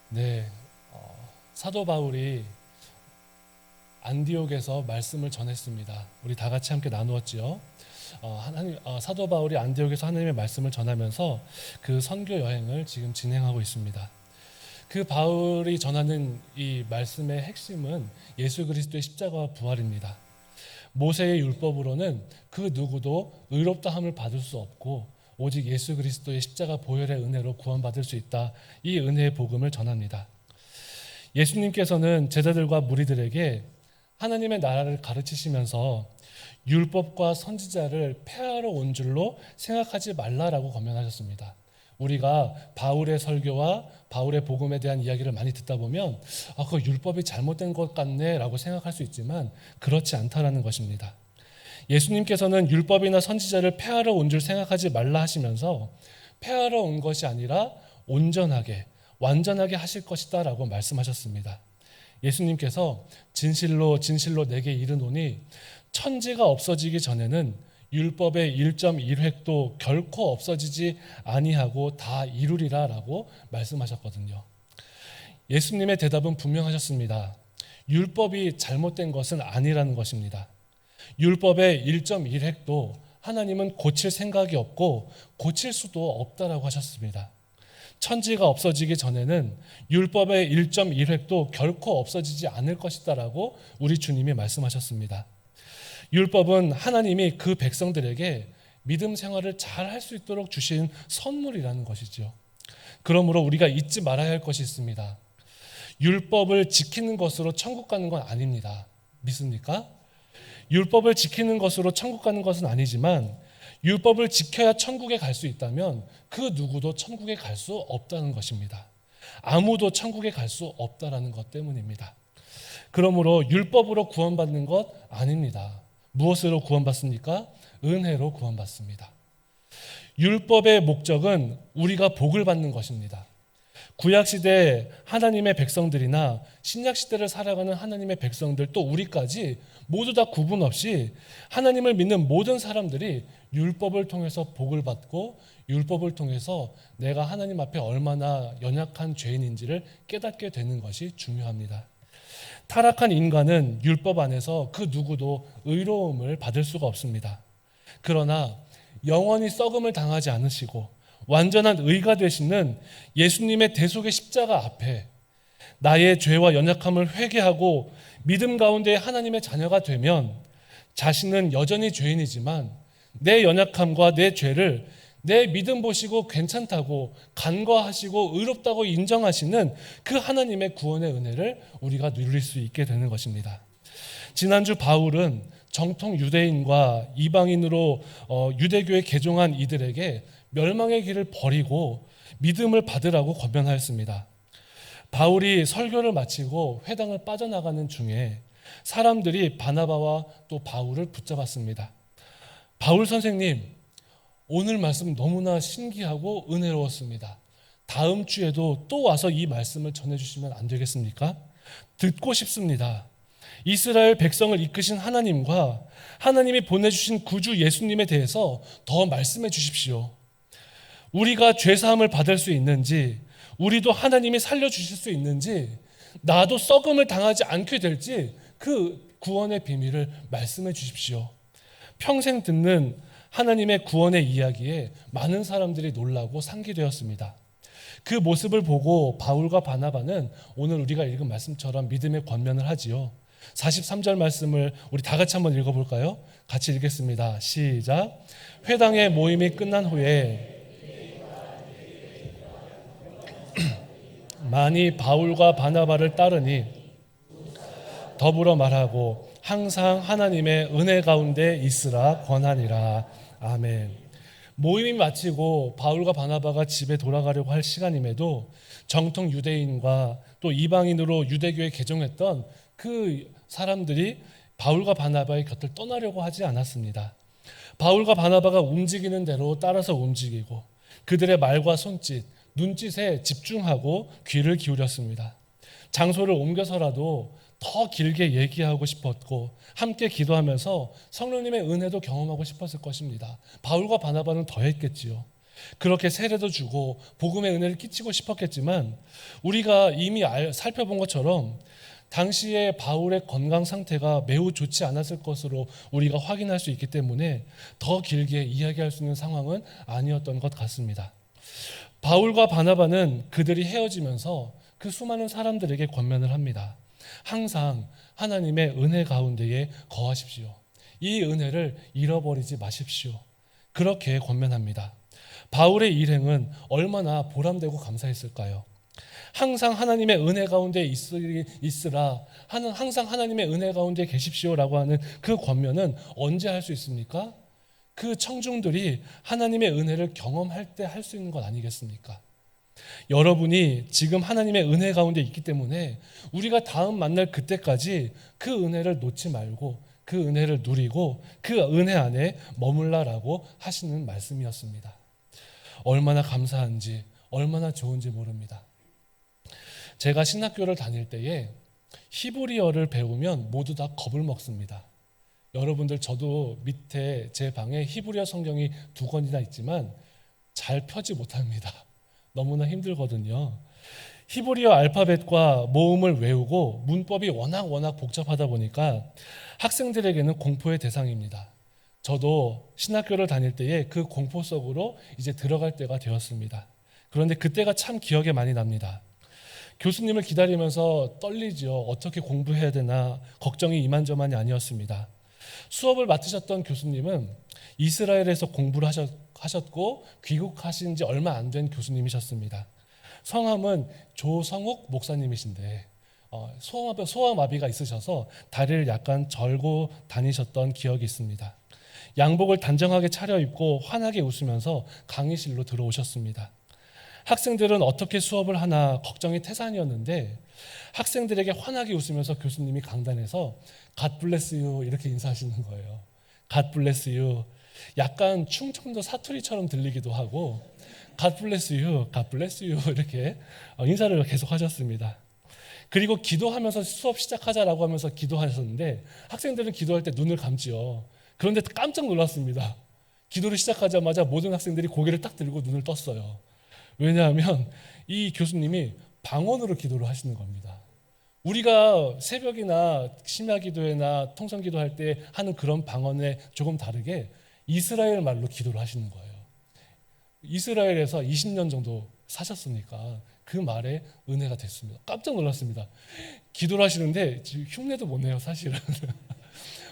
네, 사도 바울이 안디옥에서 말씀을 전했습니다. 우리 다 같이 함께 나누었지요. 사도 바울이 안디옥에서 하나님의 말씀을 전하면서 그 선교 여행을 지금 진행하고 있습니다. 그 바울이 전하는 이 말씀의 핵심은 예수 그리스도의 십자가와 부활입니다. 모세의 율법으로는 그 누구도 의롭다함을 받을 수 없고 오직 예수 그리스도의 십자가 보혈의 은혜로 구원받을 수 있다. 이 은혜의 복음을 전합니다. 예수님께서는 제자들과 무리들에게 하나님의 나라를 가르치시면서 율법과 선지자를 폐하러 온 줄로 생각하지 말라라고 권면하셨습니다. 우리가 바울의 설교와 바울의 복음에 대한 이야기를 많이 듣다 보면 그 율법이 잘못된 것 같네라고 생각할 수 있지만 그렇지 않다라는 것입니다. 예수님께서는 율법이나 선지자를 폐하러 온 줄 생각하지 말라 하시면서 폐하러 온 것이 아니라 온전하게 완전하게 하실 것이다 라고 말씀하셨습니다. 예수님께서 진실로 진실로 내게 이르노니 천지가 없어지기 전에는 율법의 1.1획도 결코 없어지지 아니하고 다 이루리라 라고 말씀하셨거든요. 예수님의 대답은 분명하셨습니다. 율법이 잘못된 것은 아니라는 것입니다. 율법의 1.1획도 하나님은 고칠 생각이 없고 고칠 수도 없다라고 하셨습니다. 천지가 없어지기 전에는 율법의 1.1획도 결코 없어지지 않을 것이다라고 우리 주님이 말씀하셨습니다. 율법은 하나님이 그 백성들에게 믿음 생활을 잘 할 수 있도록 주신 선물이라는 것이죠. 그러므로 우리가 잊지 말아야 할 것이 있습니다. 율법을 지키는 것으로 천국 가는 건 아닙니다. 믿습니까? 율법을 지키는 것으로 천국 가는 것은 아니지만 율법을 지켜야 천국에 갈 수 있다면 그 누구도 천국에 갈 수 없다는 것입니다. 아무도 천국에 갈 수 없다라는 것 때문입니다. 그러므로 율법으로 구원받는 것 아닙니다. 무엇으로 구원받습니까? 은혜로 구원받습니다. 율법의 목적은 우리가 복을 받는 것입니다. 구약시대 하나님의 백성들이나 신약시대를 살아가는 하나님의 백성들 또 우리까지 모두 다 구분 없이 하나님을 믿는 모든 사람들이 율법을 통해서 복을 받고 율법을 통해서 내가 하나님 앞에 얼마나 연약한 죄인인지를 깨닫게 되는 것이 중요합니다. 타락한 인간은 율법 안에서 그 누구도 의로움을 받을 수가 없습니다. 그러나 영원히 썩음을 당하지 않으시고 완전한 의가 되시는 예수님의 대속의 십자가 앞에 나의 죄와 연약함을 회개하고 믿음 가운데 하나님의 자녀가 되면 자신은 여전히 죄인이지만 내 연약함과 내 죄를 내 믿음 보시고 괜찮다고 간과하시고 의롭다고 인정하시는 그 하나님의 구원의 은혜를 우리가 누릴 수 있게 되는 것입니다. 지난주 바울은 정통 유대인과 이방인으로 유대교에 개종한 이들에게 멸망의 길을 버리고 믿음을 받으라고 권면하였습니다. 바울이 설교를 마치고 회당을 빠져나가는 중에 사람들이 바나바와 또 바울을 붙잡았습니다. 바울 선생님, 오늘 말씀 너무나 신기하고 은혜로웠습니다. 다음 주에도 또 와서 이 말씀을 전해주시면 안 되겠습니까? 듣고 싶습니다. 이스라엘 백성을 이끄신 하나님과 하나님이 보내주신 구주 예수님에 대해서 더 말씀해 주십시오. 우리가 죄사함을 받을 수 있는지, 우리도 하나님이 살려주실 수 있는지, 나도 썩음을 당하지 않게 될지 그 구원의 비밀을 말씀해 주십시오. 평생 듣는 하나님의 구원의 이야기에 많은 사람들이 놀라고 상기되었습니다. 그 모습을 보고 바울과 바나바는 오늘 우리가 읽은 말씀처럼 믿음의 권면을 하지요. 43절 말씀을 우리 다 같이 한번 읽어볼까요? 같이 읽겠습니다. 시작. 회당의 모임이 끝난 후에 많이 바울과 바나바를 따르니 더불어 말하고 항상 하나님의 은혜 가운데 있으라 권하니라. 아멘. 모임이 마치고 바울과 바나바가 집에 돌아가려고 할 시간임에도 정통 유대인과 또 이방인으로 유대교에 개종했던 그 사람들이 바울과 바나바의 곁을 떠나려고 하지 않았습니다. 바울과 바나바가 움직이는 대로 따라서 움직이고 그들의 말과 손짓, 눈짓에 집중하고 귀를 기울였습니다. 장소를 옮겨서라도 더 길게 얘기하고 싶었고 함께 기도하면서 성령님의 은혜도 경험하고 싶었을 것입니다. 바울과 바나바는 더 했겠지요. 그렇게 세례도 주고 복음의 은혜를 끼치고 싶었겠지만 우리가 이미 살펴본 것처럼 당시에 바울의 건강 상태가 매우 좋지 않았을 것으로 우리가 확인할 수 있기 때문에 더 길게 이야기할 수 있는 상황은 아니었던 것 같습니다. 바울과 바나바는 그들이 헤어지면서 그 수많은 사람들에게 권면을 합니다. 항상 하나님의 은혜 가운데에 거하십시오. 이 은혜를 잃어버리지 마십시오. 그렇게 권면합니다. 바울의 일행은 얼마나 보람되고 감사했을까요? 항상 하나님의 은혜 가운데 있으라, 항상 하나님의 은혜 가운데 계십시오라고 하는 그 권면은 언제 할 수 있습니까? 그 청중들이 하나님의 은혜를 경험할 때 할 수 있는 것 아니겠습니까? 여러분이 지금 하나님의 은혜 가운데 있기 때문에 우리가 다음 만날 그때까지 그 은혜를 놓지 말고 그 은혜를 누리고 그 은혜 안에 머물라라고 하시는 말씀이었습니다. 얼마나 감사한지, 얼마나 좋은지 모릅니다. 제가 신학교를 다닐 때에 히브리어를 배우면 모두 다 겁을 먹습니다. 여러분들, 저도 밑에 제 방에 히브리어 성경이 2권이나 있지만 잘 펴지 못합니다. 너무나 힘들거든요. 히브리어 알파벳과 모음을 외우고 문법이 워낙 복잡하다 보니까 학생들에게는 공포의 대상입니다. 저도 신학교를 다닐 때에 그 공포 속으로 이제 들어갈 때가 되었습니다. 그런데 그때가 참 기억에 많이 납니다. 교수님을 기다리면서 떨리죠. 어떻게 공부해야 되나 걱정이 이만저만이 아니었습니다. 수업을 맡으셨던 교수님은 이스라엘에서 공부를 하셨고 귀국하신 지 얼마 안 된 교수님이셨습니다. 성함은 조성욱 목사님이신데 소아마비가 있으셔서 다리를 약간 절고 다니셨던 기억이 있습니다. 양복을 단정하게 차려입고 환하게 웃으면서 강의실로 들어오셨습니다. 학생들은 어떻게 수업을 하나 걱정이 태산이었는데 학생들에게 환하게 웃으면서 교수님이 강단에서 God bless you 이렇게 인사하시는 거예요. God bless you. 약간 충청도 사투리처럼 들리기도 하고 God bless you, God bless you 이렇게 인사를 계속 하셨습니다. 그리고 기도하면서 수업 시작하자라고 하면서 기도하셨는데 학생들은 기도할 때 눈을 감지요. 그런데 깜짝 놀랐습니다. 기도를 시작하자마자 모든 학생들이 고개를 딱 들고 눈을 떴어요. 왜냐하면 이 교수님이 방언으로 기도를 하시는 겁니다. 우리가 새벽이나 심야 기도회나 통성 기도할 때 하는 그런 방언에 조금 다르게 이스라엘 말로 기도를 하시는 거예요. 이스라엘에서 20년 정도 사셨으니까 그 말에 은혜가 됐습니다. 깜짝 놀랐습니다. 기도를 하시는데 지금 흉내도 못 내요, 사실은.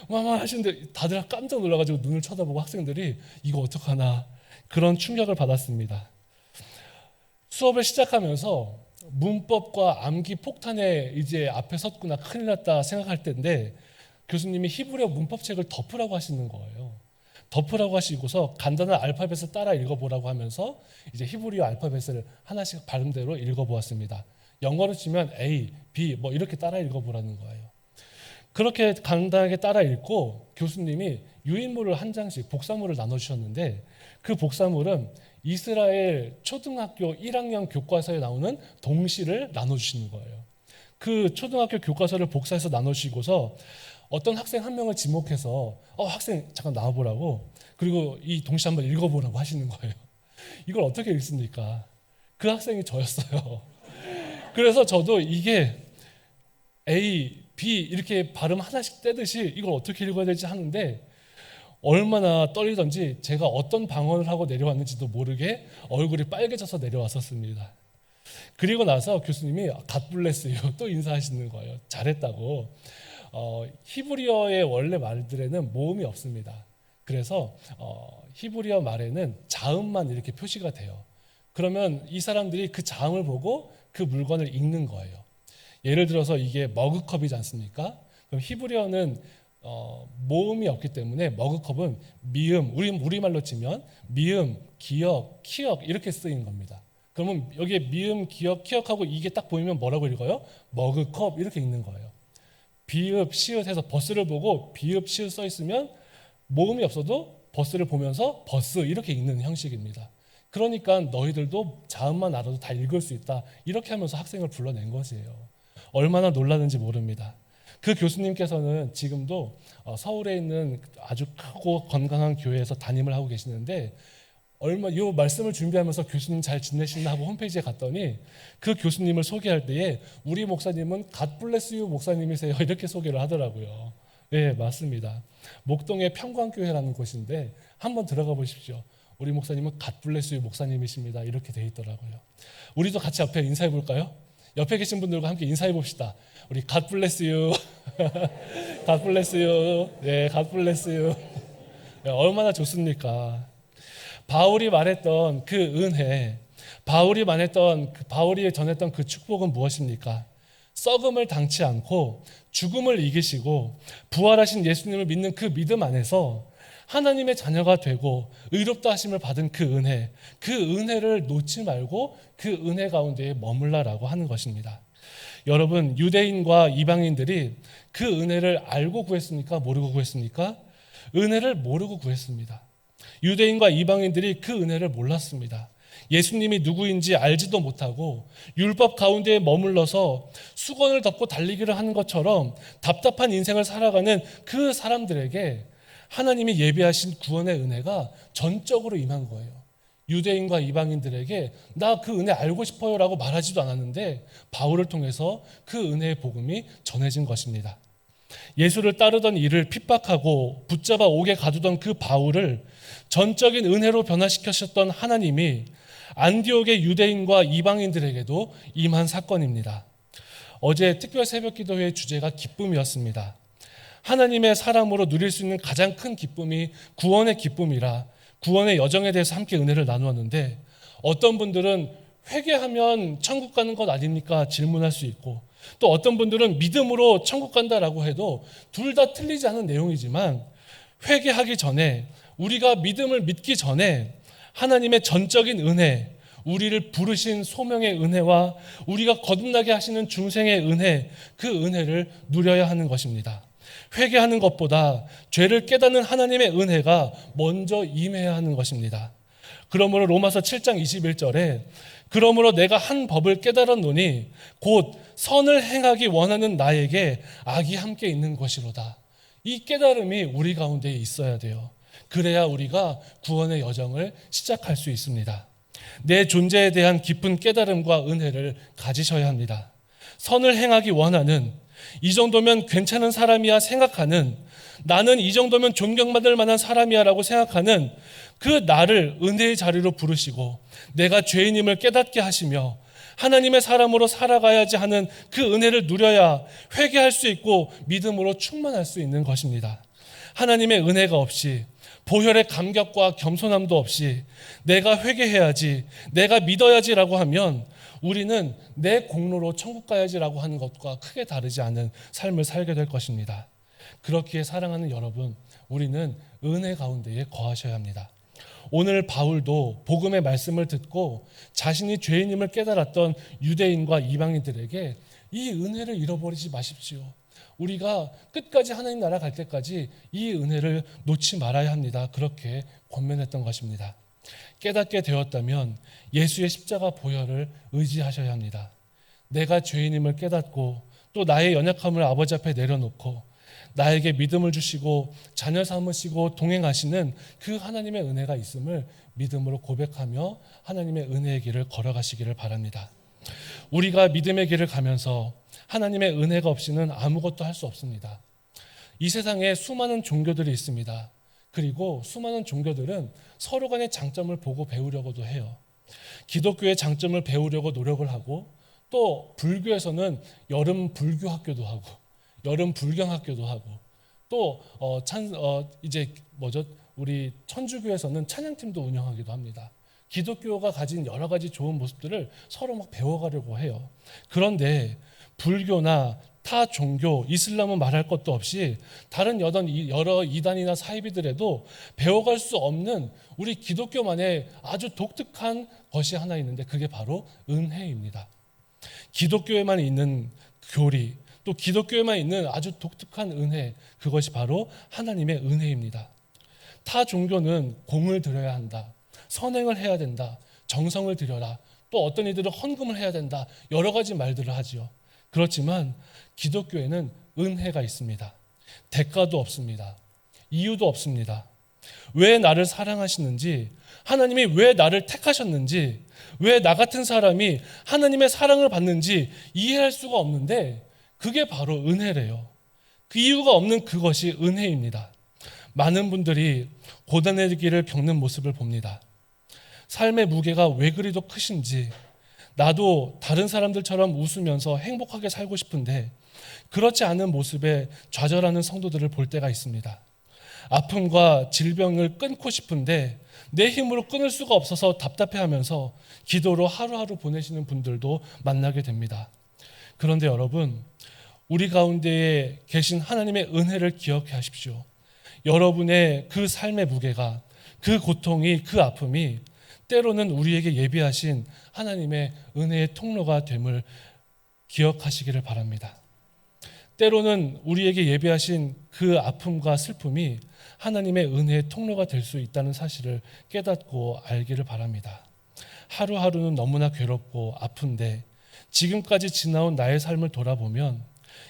막 하시는데 다들 깜짝 놀라가지고 눈을 쳐다보고 학생들이 이거 어떡하나 그런 충격을 받았습니다. 수업을 시작하면서 문법과 암기 폭탄에 이제 앞에 섰구나, 큰일 났다 생각할 때인데 교수님이 히브리어 문법책을 덮으라고 하시는 거예요. 덮으라고 하시고서 간단한 알파벳을 따라 읽어보라고 하면서 이제 히브리어 알파벳을 하나씩 발음대로 읽어보았습니다. 영어로 치면 A, B 뭐 이렇게 따라 읽어보라는 거예요. 그렇게 간단하게 따라 읽고 교수님이 유인물을 한 장씩 복사물을 나눠주셨는데 그 복사물은 이스라엘 초등학교 1학년 교과서에 나오는 동시를 나눠주시는 거예요. 그 초등학교 교과서를 복사해서 나눠주시고서 어떤 학생 한 명을 지목해서 학생 잠깐 나와보라고, 그리고 이 동시 한번 읽어보라고 하시는 거예요. 이걸 어떻게 읽습니까? 그 학생이 저였어요. 그래서 저도 이게 A, B 이렇게 발음 하나씩 떼듯이 이걸 어떻게 읽어야 될지 하는데 얼마나 떨리던지 제가 어떤 방언을 하고 내려왔는지도 모르게 얼굴이 빨개져서 내려왔었습니다. 그리고 나서 교수님이 God bless you 또 인사하시는 거예요. 잘했다고. 히브리어의 원래 말들에는 모음이 없습니다. 그래서 히브리어 말에는 자음만 이렇게 표시가 돼요. 그러면 이 사람들이 그 자음을 보고 그 물건을 읽는 거예요. 예를 들어서 이게 머그컵이지 않습니까? 그럼 히브리어는 모음이 없기 때문에 머그컵은 미음, 우리말로 치면 미음, 기역, 키역 이렇게 쓰인 겁니다. 그러면 여기에 미음, 기역, 키역하고 이게 딱 보이면 뭐라고 읽어요? 머그컵 이렇게 읽는 거예요. 비읍, 시읒 해서 버스를 보고 비읍, 시읒 써 있으면 모음이 없어도 버스를 보면서 버스 이렇게 읽는 형식입니다. 그러니까 너희들도 자음만 알아도 다 읽을 수 있다 이렇게 하면서 학생을 불러낸 것이에요. 얼마나 놀라는지 모릅니다. 그 교수님께서는 지금도 서울에 있는 아주 크고 건강한 교회에서 담임을 하고 계시는데 이 말씀을 준비하면서 교수님 잘 지내시나 하고 홈페이지에 갔더니 그 교수님을 소개할 때에 우리 목사님은 God bless you 목사님이세요 이렇게 소개를 하더라고요. 네, 맞습니다. 목동의 평광교회라는 곳인데 한번 들어가 보십시오. 우리 목사님은 God bless you 목사님이십니다. 이렇게 돼 있더라고요. 우리도 같이 옆에 인사해 볼까요? 옆에 계신 분들과 함께 인사해 봅시다. 우리 God bless you. God bless you. 네, God bless you. 네, 얼마나 좋습니까? 바울이 말했던 그 은혜, 바울이 전했던 그 축복은 무엇입니까? 썩음을 당치 않고 죽음을 이기시고 부활하신 예수님을 믿는 그 믿음 안에서 하나님의 자녀가 되고 의롭다 하심을 받은 그 은혜를 놓지 말고 그 은혜 가운데에 머물라라고 하는 것입니다. 여러분, 유대인과 이방인들이 그 은혜를 알고 구했습니까? 모르고 구했습니까? 은혜를 모르고 구했습니다. 유대인과 이방인들이 그 은혜를 몰랐습니다. 예수님이 누구인지 알지도 못하고 율법 가운데에 머물러서 수건을 덮고 달리기를 하는 것처럼 답답한 인생을 살아가는 그 사람들에게 하나님이 예비하신 구원의 은혜가 전적으로 임한 거예요. 유대인과 이방인들에게 나 그 은혜 알고 싶어요 라고 말하지도 않았는데 바울을 통해서 그 은혜의 복음이 전해진 것입니다. 예수를 따르던 이를 핍박하고 붙잡아 옥에 가두던 그 바울을 전적인 은혜로 변화시키셨던 하나님이 안디옥의 유대인과 이방인들에게도 임한 사건입니다. 어제 특별 새벽 기도회의 주제가 기쁨이었습니다. 하나님의 사람으로 누릴 수 있는 가장 큰 기쁨이 구원의 기쁨이라 구원의 여정에 대해서 함께 은혜를 나누었는데 어떤 분들은 회개하면 천국 가는 것 아닙니까? 질문할 수 있고 또 어떤 분들은 믿음으로 천국 간다라고 해도 둘 다 틀리지 않은 내용이지만 회개하기 전에 우리가 믿음을 믿기 전에 하나님의 전적인 은혜, 우리를 부르신 소명의 은혜와 우리가 거듭나게 하시는 중생의 은혜, 그 은혜를 누려야 하는 것입니다. 회개하는 것보다 죄를 깨닫는 하나님의 은혜가 먼저 임해야 하는 것입니다. 그러므로 로마서 7장 21절에 그러므로 내가 한 법을 깨달았노니 곧 선을 행하기 원하는 나에게 악이 함께 있는 것이로다. 이 깨달음이 우리 가운데 있어야 돼요. 그래야 우리가 구원의 여정을 시작할 수 있습니다. 내 존재에 대한 깊은 깨달음과 은혜를 가지셔야 합니다. 선을 행하기 원하는, 이 정도면 괜찮은 사람이야 생각하는, 나는 이 정도면 존경받을 만한 사람이야 라고 생각하는 그 나를 은혜의 자리로 부르시고 내가 죄인임을 깨닫게 하시며 하나님의 사람으로 살아가야지 하는 그 은혜를 누려야 회개할 수 있고 믿음으로 충만할 수 있는 것입니다. 하나님의 은혜가 없이 보혈의 감격과 겸손함도 없이 내가 회개해야지, 내가 믿어야지라고 하면 우리는 내 공로로 천국 가야지라고 하는 것과 크게 다르지 않은 삶을 살게 될 것입니다. 그렇기에 사랑하는 여러분, 우리는 은혜 가운데에 거하셔야 합니다. 오늘 바울도 복음의 말씀을 듣고 자신이 죄인임을 깨달았던 유대인과 이방인들에게 이 은혜를 잃어버리지 마십시오. 우리가 끝까지 하나님 나라 갈 때까지 이 은혜를 놓지 말아야 합니다. 그렇게 권면했던 것입니다. 깨닫게 되었다면 예수의 십자가 보혈을 의지하셔야 합니다. 내가 죄인임을 깨닫고 또 나의 연약함을 아버지 앞에 내려놓고 나에게 믿음을 주시고 자녀 삼으시고 동행하시는 그 하나님의 은혜가 있음을 믿음으로 고백하며 하나님의 은혜의 길을 걸어가시기를 바랍니다. 우리가 믿음의 길을 가면서 하나님의 은혜가 없이는 아무것도 할 수 없습니다. 이 세상에 수많은 종교들이 있습니다. 그리고 수많은 종교들은 서로 간의 장점을 보고 배우려고도 해요. 기독교의 장점을 배우려고 노력을 하고 또 불교에서는 여름 불교 학교도 하고 여름 불경 학교도 하고 또 우리 천주교에서는 찬양팀도 운영하기도 합니다. 기독교가 가진 여러 가지 좋은 모습들을 서로 막 배워가려고 해요. 그런데 불교나 타 종교, 이슬람은 말할 것도 없이 다른 여러 이단이나 사이비들에도 배워갈 수 없는 우리 기독교만의 아주 독특한 것이 하나 있는데 그게 바로 은혜입니다. 기독교에만 있는 교리, 또 기독교에만 있는 아주 독특한 은혜, 그것이 바로 하나님의 은혜입니다. 타 종교는 공을 들여야 한다, 선행을 해야 된다, 정성을 들여라, 또 어떤 이들은 헌금을 해야 된다, 여러 가지 말들을 하지요. 그렇지만 기독교에는 은혜가 있습니다. 대가도 없습니다. 이유도 없습니다. 왜 나를 사랑하시는지, 하나님이 왜 나를 택하셨는지, 왜 나 같은 사람이 하나님의 사랑을 받는지 이해할 수가 없는데 그게 바로 은혜래요. 그 이유가 없는 그것이 은혜입니다. 많은 분들이 고단의 길을 겪는 모습을 봅니다. 삶의 무게가 왜 그리도 크신지, 나도 다른 사람들처럼 웃으면서 행복하게 살고 싶은데 그렇지 않은 모습에 좌절하는 성도들을 볼 때가 있습니다. 아픔과 질병을 끊고 싶은데 내 힘으로 끊을 수가 없어서 답답해하면서 기도로 하루하루 보내시는 분들도 만나게 됩니다. 그런데 여러분, 우리 가운데에 계신 하나님의 은혜를 기억해 하십시오. 여러분의 그 삶의 무게가, 그 고통이, 그 아픔이 때로는 우리에게 예비하신 하나님의 은혜의 통로가 됨을 기억하시기를 바랍니다. 때로는 우리에게 예비하신 그 아픔과 슬픔이 하나님의 은혜의 통로가 될 수 있다는 사실을 깨닫고 알기를 바랍니다. 하루하루는 너무나 괴롭고 아픈데 지금까지 지나온 나의 삶을 돌아보면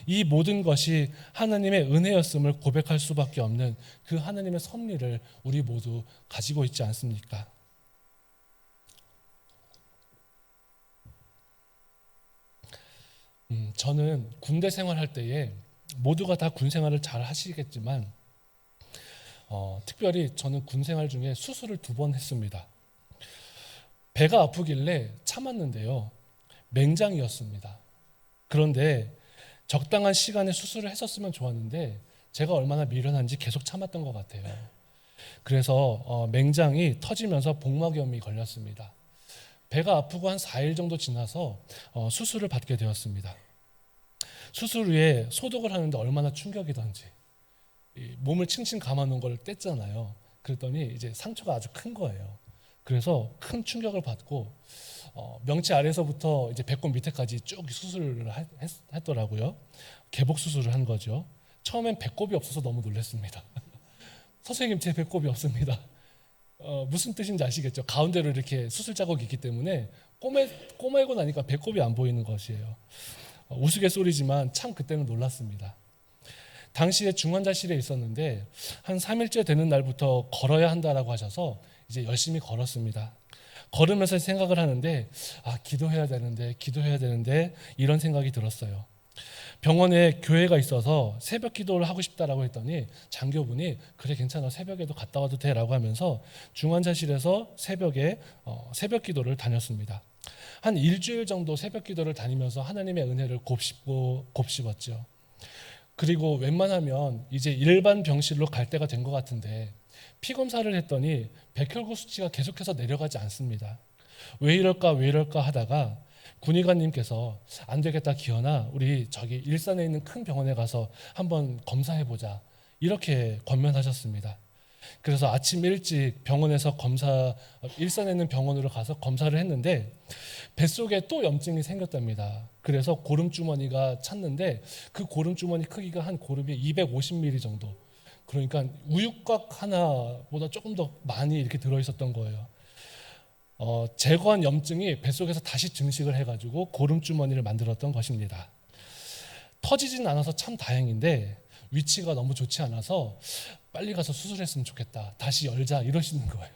이 모든 것이 하나님의 은혜였음을 고백할 수밖에 없는 그 하나님의 섭리를 우리 모두 가지고 있지 않습니까? 저는 군대 생활할 때에 모두가 다 군 생활을 잘 하시겠지만 특별히 저는 군 생활 중에 수술을 2번 했습니다. 배가 아프길래 참았는데요. 맹장이었습니다. 그런데 적당한 시간에 수술을 했었으면 좋았는데 제가 얼마나 미련한지 계속 참았던 것 같아요. 그래서 맹장이 터지면서 복막염이 걸렸습니다. 배가 아프고 한 4일 정도 지나서 수술을 받게 되었습니다. 수술 후에 소독을 하는데 얼마나 충격이던지, 몸을 칭칭 감아놓은 걸 뗐잖아요. 그랬더니 이제 상처가 아주 큰 거예요. 그래서 큰 충격을 받고 명치 아래서부터 이제 배꼽 밑에까지 쭉 수술을 했더라고요. 개복 수술을 한 거죠. 처음엔 배꼽이 없어서 너무 놀랐습니다. 선생님, 제 배꼽이 없습니다. 무슨 뜻인지 아시겠죠? 가운데로 이렇게 수술 자국이 있기 때문에 꼬매고 나니까 배꼽이 안 보이는 것이에요. 우스갯소리지만 참 그때는 놀랐습니다. 당시에 중환자실에 있었는데 한 3일째 되는 날부터 걸어야 한다라고 하셔서 이제 열심히 걸었습니다. 걸으면서 생각을 하는데 기도해야 되는데 이런 생각이 들었어요. 병원에 교회가 있어서 새벽 기도를 하고 싶다라고 했더니 장교분이 그래 괜찮아, 새벽에도 갔다 와도 돼라고 하면서 중환자실에서 새벽에 새벽 기도를 다녔습니다. 한 일주일 정도 새벽 기도를 다니면서 하나님의 은혜를 곱씹었죠. 그리고 웬만하면 이제 일반 병실로 갈 때가 된 것 같은데 피 검사를 했더니 백혈구 수치가 계속해서 내려가지 않습니다. 왜 이럴까 하다가 군의관님께서 안 되겠다 기현아, 우리 저기 일산에 있는 큰 병원에 가서 한번 검사해보자, 이렇게 권면하셨습니다. 그래서 아침 일찍 병원에서 일산에 있는 병원으로 가서 검사를 했는데 뱃속에 또 염증이 생겼답니다. 그래서 고름주머니가 찼는데 그 고름주머니 크기가 한 고름이 250ml 정도, 그러니까 우유곽 하나보다 조금 더 많이 이렇게 들어있었던 거예요. 제거한 염증이 뱃속에서 다시 증식을 해가지고 고름주머니를 만들었던 것입니다. 터지진 않아서 참 다행인데 위치가 너무 좋지 않아서 빨리 가서 수술했으면 좋겠다, 다시 열자, 이러시는 거예요.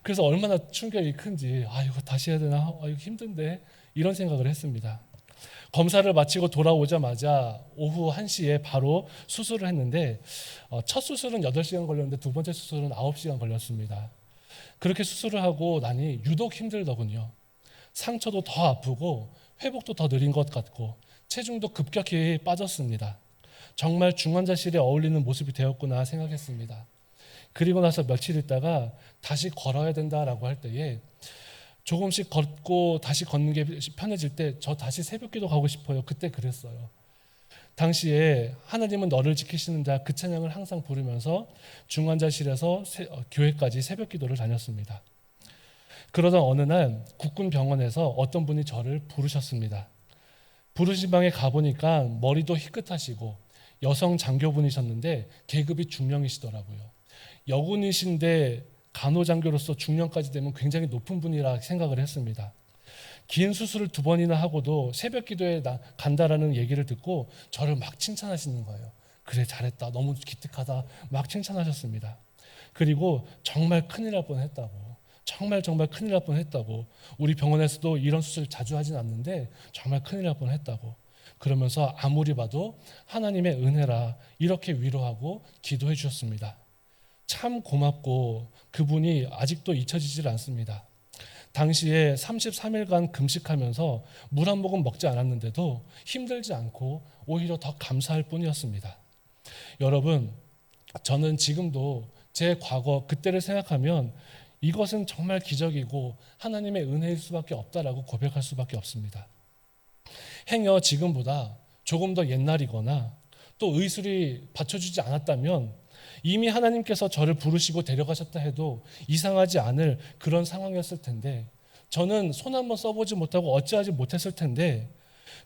그래서 얼마나 충격이 큰지 이거 다시 해야 되나, 이거 힘든데, 이런 생각을 했습니다. 검사를 마치고 돌아오자마자 오후 1시에 바로 수술을 했는데 첫 수술은 8시간 걸렸는데 두 번째 수술은 9시간 걸렸습니다. 그렇게 수술을 하고 나니 유독 힘들더군요. 상처도 더 아프고 회복도 더 느린 것 같고 체중도 급격히 빠졌습니다. 정말 중환자실에 어울리는 모습이 되었구나 생각했습니다. 그리고 나서 며칠 있다가 다시 걸어야 된다라고 할 때에 조금씩 걷고 다시 걷는 게 편해질 때 저 다시 새벽기도 가고 싶어요. 그때 그랬어요. 당시에 하나님은 너를 지키시는 자, 그 찬양을 항상 부르면서 중환자실에서 교회까지 새벽기도를 다녔습니다. 그러던 어느 날 국군 병원에서 어떤 분이 저를 부르셨습니다. 부르신 방에 가보니까 머리도 희끗하시고 여성 장교분이셨는데 계급이 중령이시더라고요. 여군이신데 간호장교로서 중령까지 되면 굉장히 높은 분이라 생각을 했습니다. 긴 수술을 2번이나 하고도 새벽 기도에 간다라는 얘기를 듣고 저를 막 칭찬하시는 거예요. 그래, 잘했다, 너무 기특하다, 막 칭찬하셨습니다. 그리고 정말 큰일 날 뻔했다고, 정말 큰일 날 뻔했다고, 우리 병원에서도 이런 수술 자주 하진 않는데 정말 큰일 날 뻔했다고, 그러면서 아무리 봐도 하나님의 은혜라 이렇게 위로하고 기도해 주셨습니다. 참 고맙고 그분이 아직도 잊혀지질 않습니다. 당시에 33일간 금식하면서 물 한 모금 먹지 않았는데도 힘들지 않고 오히려 더 감사할 뿐이었습니다. 여러분, 저는 지금도 제 과거 그때를 생각하면 이것은 정말 기적이고 하나님의 은혜일 수밖에 없다라고 고백할 수밖에 없습니다. 행여 지금보다 조금 더 옛날이거나 또 의술이 받쳐주지 않았다면 이미 하나님께서 저를 부르시고 데려가셨다 해도 이상하지 않을 그런 상황이었을 텐데, 저는 손 한번 써보지 못하고 어찌하지 못했을 텐데,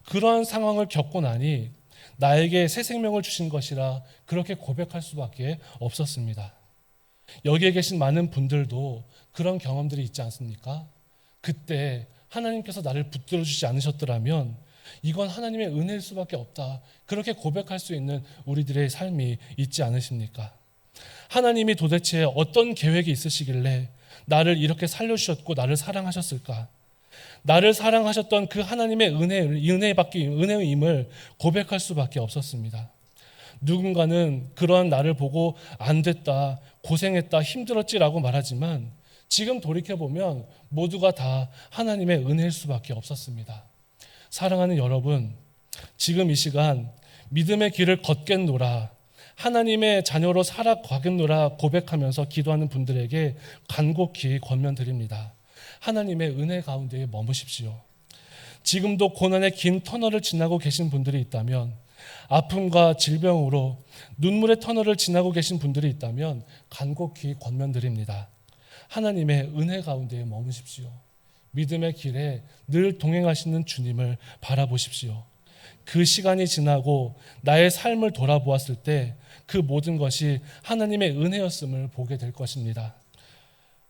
그러한 상황을 겪고 나니 나에게 새 생명을 주신 것이라 그렇게 고백할 수밖에 없었습니다. 여기에 계신 많은 분들도 그런 경험들이 있지 않습니까? 그때 하나님께서 나를 붙들어 주지 않으셨더라면 이건 하나님의 은혜일 수밖에 없다, 그렇게 고백할 수 있는 우리들의 삶이 있지 않으십니까? 하나님이 도대체 어떤 계획이 있으시길래 나를 이렇게 살려주셨고 나를 사랑하셨을까? 나를 사랑하셨던 그 하나님의 은혜임을 고백할 수밖에 없었습니다. 누군가는 그러한 나를 보고 안 됐다, 고생했다, 힘들었지라고 말하지만 지금 돌이켜보면 모두가 다 하나님의 은혜일 수밖에 없었습니다. 사랑하는 여러분, 지금 이 시간 믿음의 길을 걷겠노라, 하나님의 자녀로 살아가겠노라 고백하면서 기도하는 분들에게 간곡히 권면드립니다. 하나님의 은혜 가운데에 머무십시오. 지금도 고난의 긴 터널을 지나고 계신 분들이 있다면, 아픔과 질병으로 눈물의 터널을 지나고 계신 분들이 있다면 간곡히 권면드립니다. 하나님의 은혜 가운데에 머무십시오. 믿음의 길에 늘 동행하시는 주님을 바라보십시오. 그 시간이 지나고 나의 삶을 돌아보았을 때 그 모든 것이 하나님의 은혜였음을 보게 될 것입니다.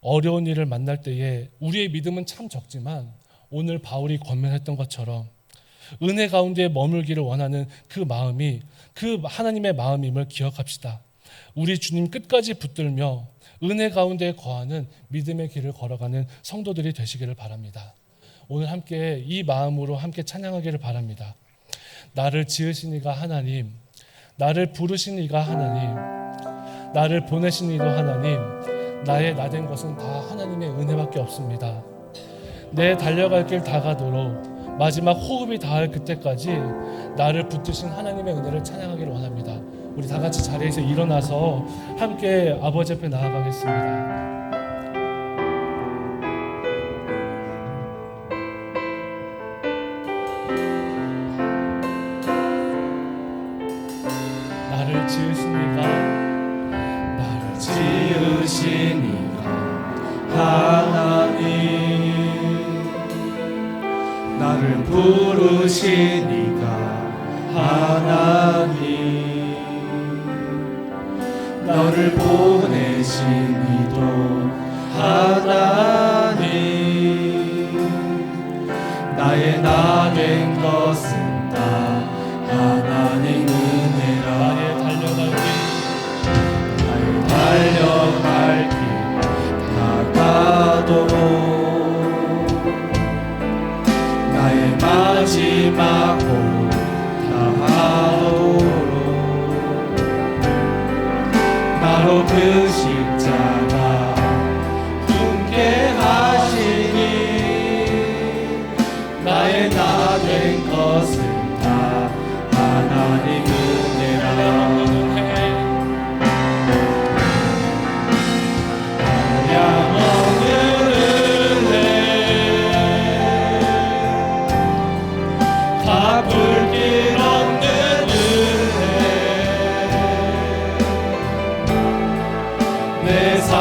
어려운 일을 만날 때에 우리의 믿음은 참 적지만 오늘 바울이 권면했던 것처럼 은혜 가운데 머물기를 원하는 그 마음이 그 하나님의 마음임을 기억합시다. 우리 주님 끝까지 붙들며 은혜 가운데 거하는 믿음의 길을 걸어가는 성도들이 되시기를 바랍니다. 오늘 함께 이 마음으로 함께 찬양하기를 바랍니다. 나를 지으신 이가 하나님, 나를 부르신 이가 하나님, 나를 보내신 이도 하나님, 나의 나된 것은 다 하나님의 은혜밖에 없습니다. 내 달려갈 길 다 가도록 마지막 호흡이 닿을 그때까지 나를 붙드신 하나님의 은혜를 찬양하기를 원합니다. 우리 다 같이 자리에서 일어나서 함께 아버지 앞에 나아가겠습니다. 나를 지으신 이가 하나님, 나를 부르신 이가 하나님, 너를 보내신 이도 하나님, 나의 나 된 것은 다 하나님 은혜라. 달려갈 길 다가도록 나의 마지막 호흡 다하도록 나로 그 십자가 품게 하시니 나의 나 된 것은 다 하나님 은혜라. 내 삶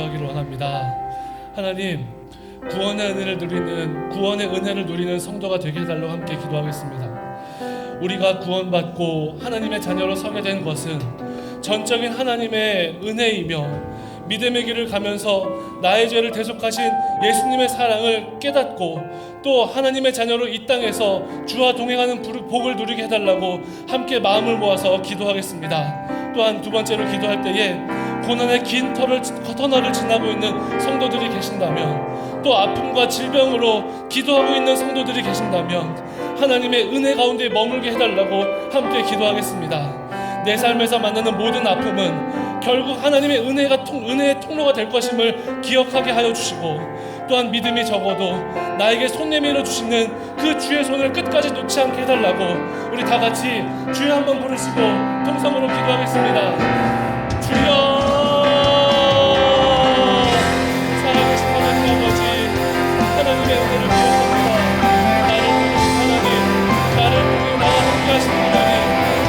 기도하기를 원합니다. 하나님, 구원의 은혜를 누리는 성도가 되게 해달라고 함께 기도하겠습니다. 우리가 구원받고 하나님의 자녀로 서게 된 것은 전적인 하나님의 은혜이며, 믿음의 길을 가면서 나의 죄를 대속하신 예수님의 사랑을 깨닫고 또 하나님의 자녀로 이 땅에서 주와 동행하는 복을 누리게 해달라고 함께 마음을 모아서 기도하겠습니다. 또한 두 번째로 기도할 때에 고난의 긴 터널을 지나고 있는 성도들이 계신다면, 또 아픔과 질병으로 기도하고 있는 성도들이 계신다면 하나님의 은혜 가운데 머물게 해달라고 함께 기도하겠습니다. 내 삶에서 만나는 모든 아픔은 결국 하나님의 은혜의 통로가 될 것임을 기억하게 하여 주시고, 또한 믿음이 적어도 나에게 손 내밀어 주시는 그 주의 손을 끝까지 놓지 않게 해달라고 우리 다 같이 주여 한번 부르시고 통성으로 기도하겠습니다. 주여, 살아계신 하나님 아버지, 하나님의 은혜를 기억합니다. 나를 부르신 하나님, 나를 통해 나와 함께 하신 하나님,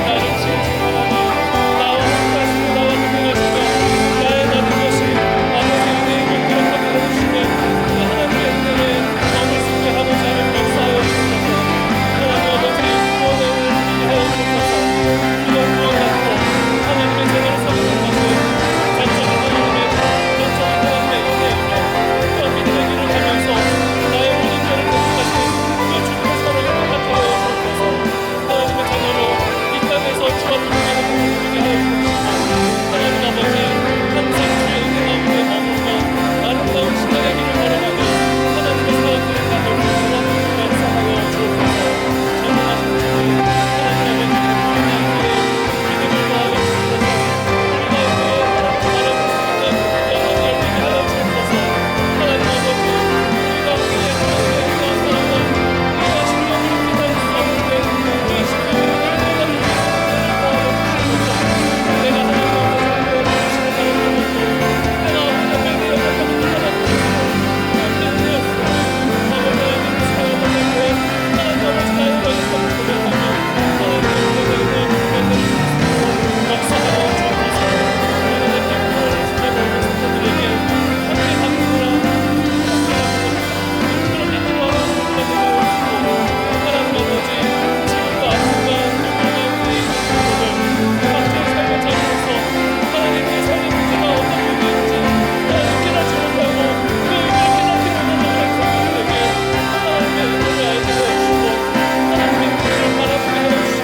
나를 지으신 하나님, 나와 함께 하시고 나와 동행하시며 나의 모든 것이 아버지의 은혜임을 기억하게 해주시는 그 하나님의 은혜에 마음을 숨게 하고자 하는 역사하여 주셔서, 하나님 아버지 구원의 은혜를 누리게 하여 주셔서, 우리가 구원받고 하나님의 제자로 서게 된 것은 전적인 하나님의 은혜이며, 또 믿음의 길을 가면서 나의 모든 죄를 대속하신 그 주님의 사랑을 깨닫게 하여 주옵소서. 하나님의 자녀로 이 땅에서 주와 동행하는 복을 누리게 하여 주옵소서. 하나님 아버지, 항상 주의 은혜 가운데 머물며 아름다운 신앙의 길을 걸어가는 하나님의 사람들을 가지고 역사하여 주옵소서. 전능하신 주님, 하나님 아버지, 우리나라에 믿음을 더하여 주옵소서. 우리나라에 바라볼 수 있는 영혼을 열리게 하여 주옵소서. 하나님 아버지, 우리가 우리의 하나님의 위대한 사랑을 우리가 신령으로 기다릴 수 없는데 그 신령으로 날마다 우리의 은혜를 더하여 주옵소서. 내가 하나님 앞에서 기도해 주시는 사람을 보고 내가 어떻게 매일 어떻게 불러받고 안 되었으며, 아버지 하나님 사랑을 받고 하나님 아버지 나의 연약함을 고백하며 하나님의 은혜를 만들어 주시고 역사하여 주옵소서. 하나님의 백성을 지내고 있는 성도들에게 함께 가꾸라, 함께 하고 그렇게 기도하는 성도가 되게 하시고, 하나님 아버지 지금도 아픔과 눈물과 은혜에 있는 성도들 함께 삶의 자리에서 하나님의 삶의 문제가 어떤 문제인지 하나님 깨닫지 못하고 그 의미를 깨닫지 못하는 성도들에게 하나님의 은혜를 알게 해주시고 하나님의 은혜를 바라보게 해주시고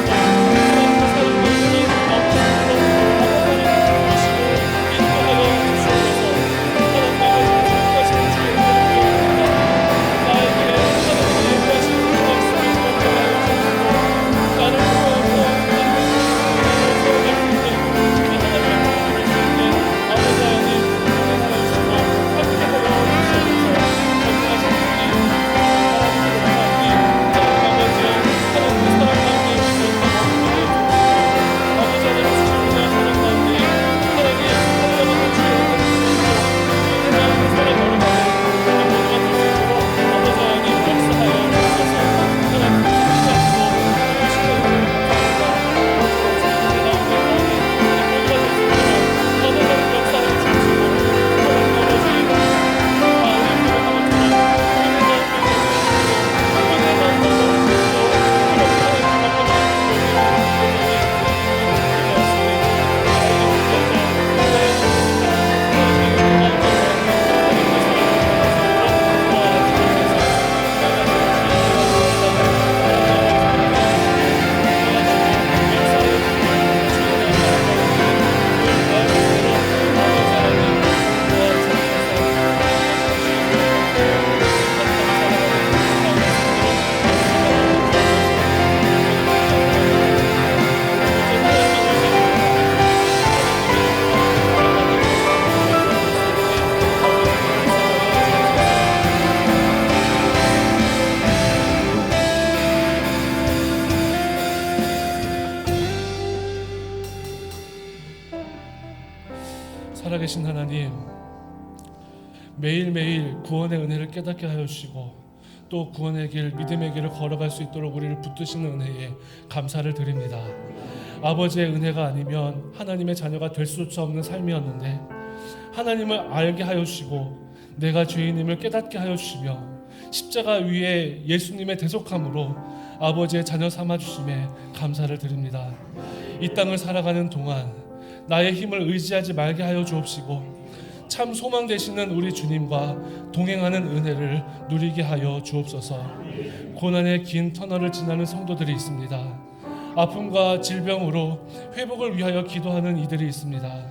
하나님의 사랑을 은혜를 마음속으로 하나님을 부르시고 인도하여 주시옵소서. 하나님 아버지, 기억하시는 주의 은혜를 기억합니다. 나에게 하나님의 예비하신 그 말씀을 기억하게 하여 주시고 나를 통하여서 하나님의 은혜를 세워갈 수 있는 그 하나님의 복을 누릴 수 있는 아버지 하나님 동행하여 주시고 함께하여 주시옵소서. 전능하신 주님, 하나님의 사랑이 하나님 아버지, 하나님의 사랑 가운데 있는 아버지 하나님 주시는 은혜와 사랑 가운데 하나님 하나님 주의 은혜를 주시고 그 은혜 가운데 살아가는 우리 모두가 될 수 있도록 아버지 하나님 역사하여 주옵소서. 하나님 기도하시고 주시는 은혜를 감사합니다. 내 가운데 나오는 우리 모두가 될 수 있도록 아버지 하나님 역사하여 주시고 하나님 아버지 우리 기도하는 것처럼 은혜 가운데 은혜 가운데 머물 수 있도록 그렇게 하나님 살아계신 하나님, 매일매일 구원의 은혜를 깨닫게 하여 주시고 또 구원의 길, 믿음의 길을 걸어갈 수 있도록 우리를 붙드시는 은혜에 감사를 드립니다. 아버지의 은혜가 아니면 하나님의 자녀가 될 수조차 없는 삶이었는데 하나님을 알게 하여 주시고 내가 죄인임을 깨닫게 하여 주시며 십자가 위에 예수님의 대속함으로 아버지의 자녀 삼아 주심에 감사를 드립니다. 이 땅을 살아가는 동안 나의 힘을 의지하지 말게 하여 주옵시고 참 소망 되시는 우리 주님과 동행하는 은혜를 누리게 하여 주옵소서. 고난의 긴 터널을 지나는 성도들이 있습니다. 아픔과 질병으로 회복을 위하여 기도하는 이들이 있습니다.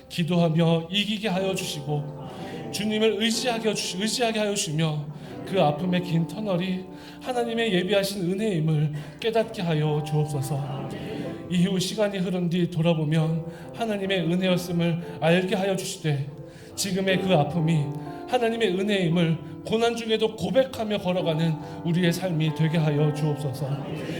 기도하며 이기게 하여 주시고 주님을 의지하게 하여 주시며 그 아픔의 긴 터널이 하나님의 예비하신 은혜임을 깨닫게 하여 주옵소서. 이후 시간이 흐른 뒤 돌아보면 하나님의 은혜였음을 알게 하여 주시되 지금의 그 아픔이 하나님의 은혜임을 고난 중에도 고백하며 걸어가는 우리의 삶이 되게 하여 주옵소서.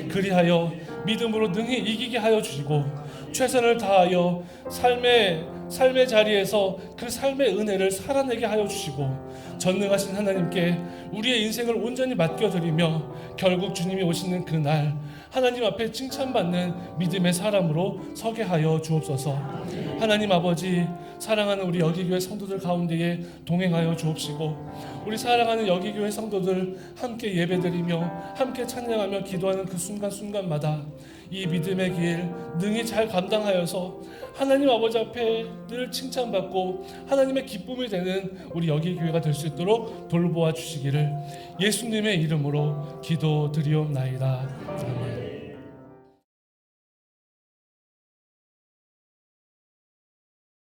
그리하여 믿음으로 능히 이기게 하여 주시고 최선을 다하여 삶의 자리에서 그 삶의 은혜를 살아내게 하여 주시고 전능하신 하나님께 우리의 인생을 온전히 맡겨드리며 결국 주님이 오시는 그날 하나님 앞에 칭찬받는 믿음의 사람으로 서게 하여 주옵소서. 하나님 아버지, 사랑하는 우리 여기교회 성도들 가운데에 동행하여 주옵시고 우리 사랑하는 여기교회 성도들 함께 예배드리며 함께 찬양하며 기도하는 그 순간순간마다 이 믿음의 길 능히 잘 감당하여서 하나님 아버지 앞에 늘 칭찬받고 하나님의 기쁨이 되는 우리 여기교회가 될 수 있도록 돌보아 주시기를 예수님의 이름으로 기도드리옵나이다. 아멘.